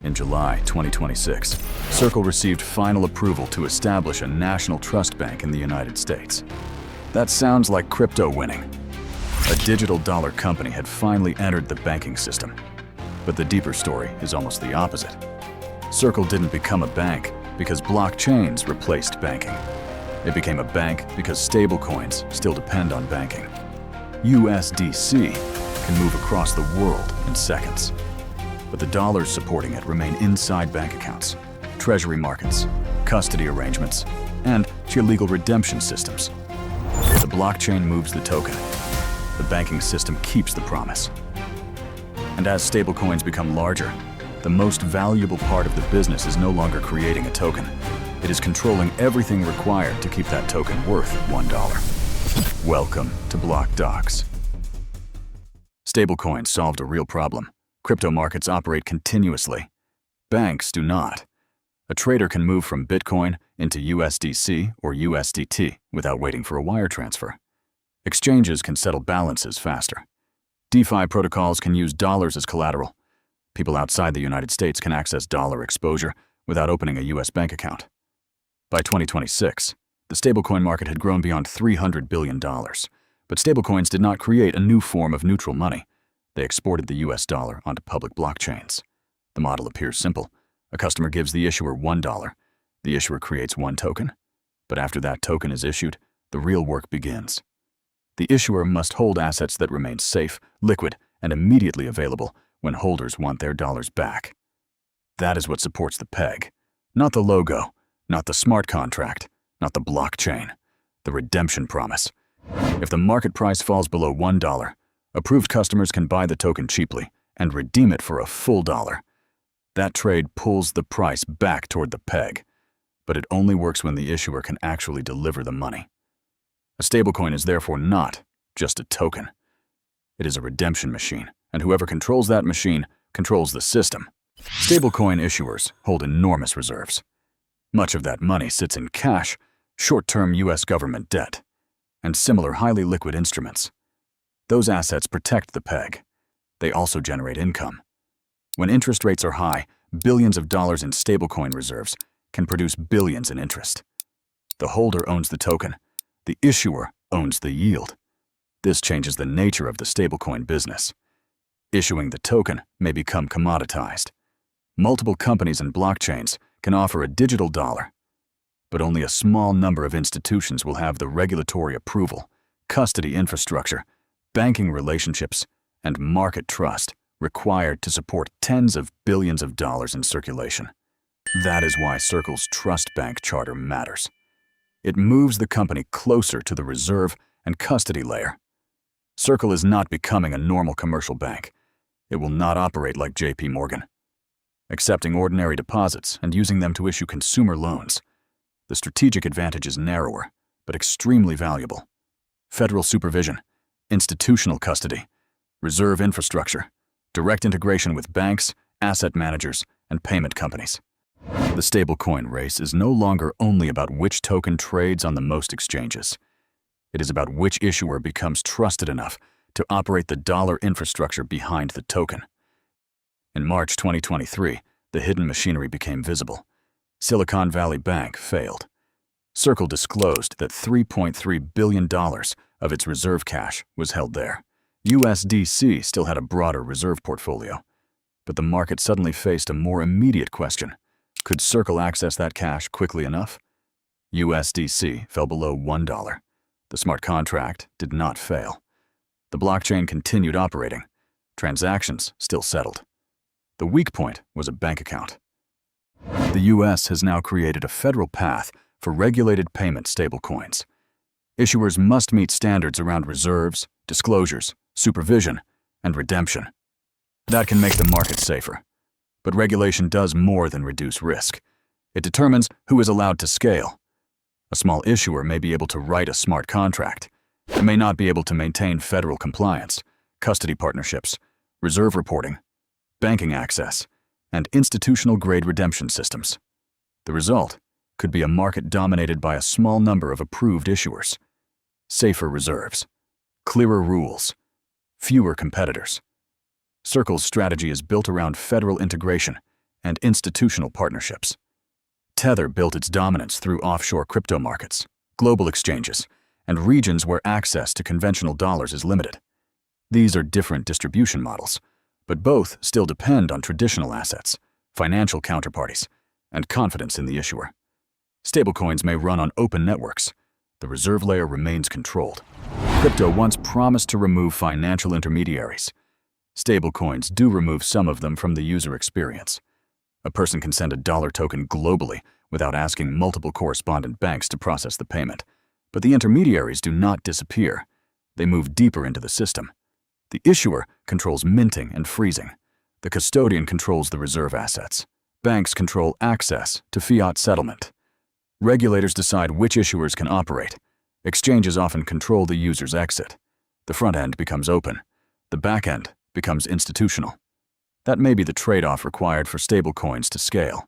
In July 2026, Circle received final approval to establish a national trust bank in the United States. That sounds like crypto winning. A digital dollar company had finally entered the banking system. But the deeper story is almost the opposite. Circle didn't become a bank because blockchains replaced banking. It became a bank because stablecoins still depend on banking. USDC can move across the world in seconds. But the dollars supporting it remain inside bank accounts, treasury markets, custody arrangements, and illegal redemption systems. The blockchain moves the token. The banking system keeps the promise. And as stablecoins become larger, the most valuable part of the business is no longer creating a token. It is controlling everything required to keep that token worth $1. Welcome to Block Docs. Stablecoins solved a real problem. Crypto markets operate continuously. Banks do not. A trader can move from Bitcoin into USDC or USDT without waiting for a wire transfer. Exchanges can settle balances faster. DeFi protocols can use dollars as collateral. People outside the United States can access dollar exposure without opening a US bank account. By 2026, the stablecoin market had grown beyond $300 billion. But stablecoins did not create a new form of neutral money. They exported the US dollar onto public blockchains. The model appears simple. A customer gives the issuer $1. The issuer creates one token. But after that token is issued, the real work begins. The issuer must hold assets that remain safe, liquid, and immediately available when holders want their dollars back. That is what supports the peg. Not the logo, not the smart contract, not the blockchain. The redemption promise. If the market price falls below $1, approved customers can buy the token cheaply and redeem it for a full dollar. That trade pulls the price back toward the peg, but it only works when the issuer can actually deliver the money. A stablecoin is therefore not just a token. It is a redemption machine, and whoever controls that machine controls the system. Stablecoin issuers hold enormous reserves. Much of that money sits in cash, short-term US government debt, and similar highly liquid instruments. Those assets protect the peg. They also generate income. When interest rates are high, billions of dollars in stablecoin reserves can produce billions in interest. The holder owns the token. The issuer owns the yield. This changes the nature of the stablecoin business. Issuing the token may become commoditized. Multiple companies and blockchains can offer a digital dollar, but only a small number of institutions will have the regulatory approval, custody infrastructure, banking relationships, and market trust required to support tens of billions of dollars in circulation. That is why Circle's trust bank charter matters. It moves the company closer to the reserve and custody layer. Circle is not becoming a normal commercial bank. It will not operate like JP Morgan, accepting ordinary deposits and using them to issue consumer loans. The strategic advantage is narrower, but extremely valuable. Federal supervision, institutional custody, reserve infrastructure, direct integration with banks, asset managers, and payment companies. The stablecoin race is no longer only about which token trades on the most exchanges. It is about which issuer becomes trusted enough to operate the dollar infrastructure behind the token. In March 2023, the hidden machinery became visible. Silicon Valley Bank failed. Circle disclosed that $3.3 billion of its reserve cash was held there. USDC still had a broader reserve portfolio, but the market suddenly faced a more immediate question. Could Circle access that cash quickly enough? USDC fell below $1. The smart contract did not fail. The blockchain continued operating. Transactions still settled. The weak point was a bank account. The US has now created a federal path for regulated payment stablecoins. Issuers must meet standards around reserves, disclosures, supervision, and redemption. That can make the market safer. But regulation does more than reduce risk. It determines who is allowed to scale. A small issuer may be able to write a smart contract. It may not be able to maintain federal compliance, custody partnerships, reserve reporting, banking access, and institutional-grade redemption systems. The result could be a market dominated by a small number of approved issuers. Safer reserves, clearer rules, fewer competitors. Circle's strategy is built around federal integration, and institutional partnerships. Tether built its dominance through offshore crypto markets, global exchanges, and regions where access to conventional dollars is limited. These are different distribution models, but both still depend on traditional assets, financial counterparties, and confidence in the issuer. Stablecoins may run on open networks. The reserve layer remains controlled. Crypto once promised to remove financial intermediaries. Stablecoins do remove some of them from the user experience. A person can send a dollar token globally without asking multiple correspondent banks to process the payment. But the intermediaries do not disappear. They move deeper into the system. The issuer controls minting and freezing. The custodian controls the reserve assets. Banks control access to fiat settlement. Regulators decide which issuers can operate. Exchanges often control the user's exit. The front end becomes open. The back end becomes institutional. That may be the trade-off required for stablecoins to scale.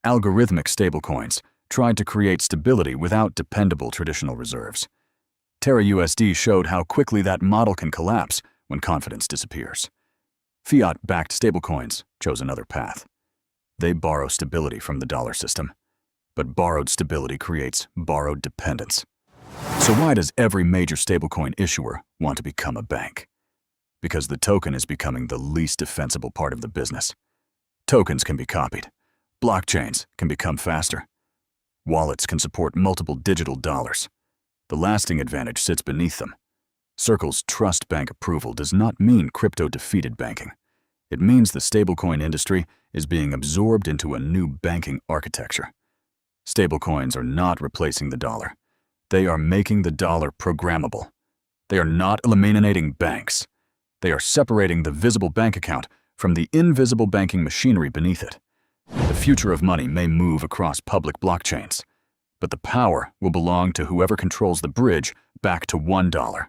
Algorithmic stablecoins tried to create stability without dependable traditional reserves. Terra USD showed how quickly that model can collapse when confidence disappears. Fiat-backed stablecoins chose another path. They borrow stability from the dollar system, but borrowed stability creates borrowed dependence. So why does every major stablecoin issuer want to become a bank? Because the token is becoming the least defensible part of the business. Tokens can be copied. Blockchains can become faster. Wallets can support multiple digital dollars. The lasting advantage sits beneath them. Circle's trust bank approval does not mean crypto defeated banking. It means the stablecoin industry is being absorbed into a new banking architecture. Stablecoins are not replacing the dollar. They are making the dollar programmable. They are not eliminating banks. They are separating the visible bank account from the invisible banking machinery beneath it. The future of money may move across public blockchains, but the power will belong to whoever controls the bridge back to $1.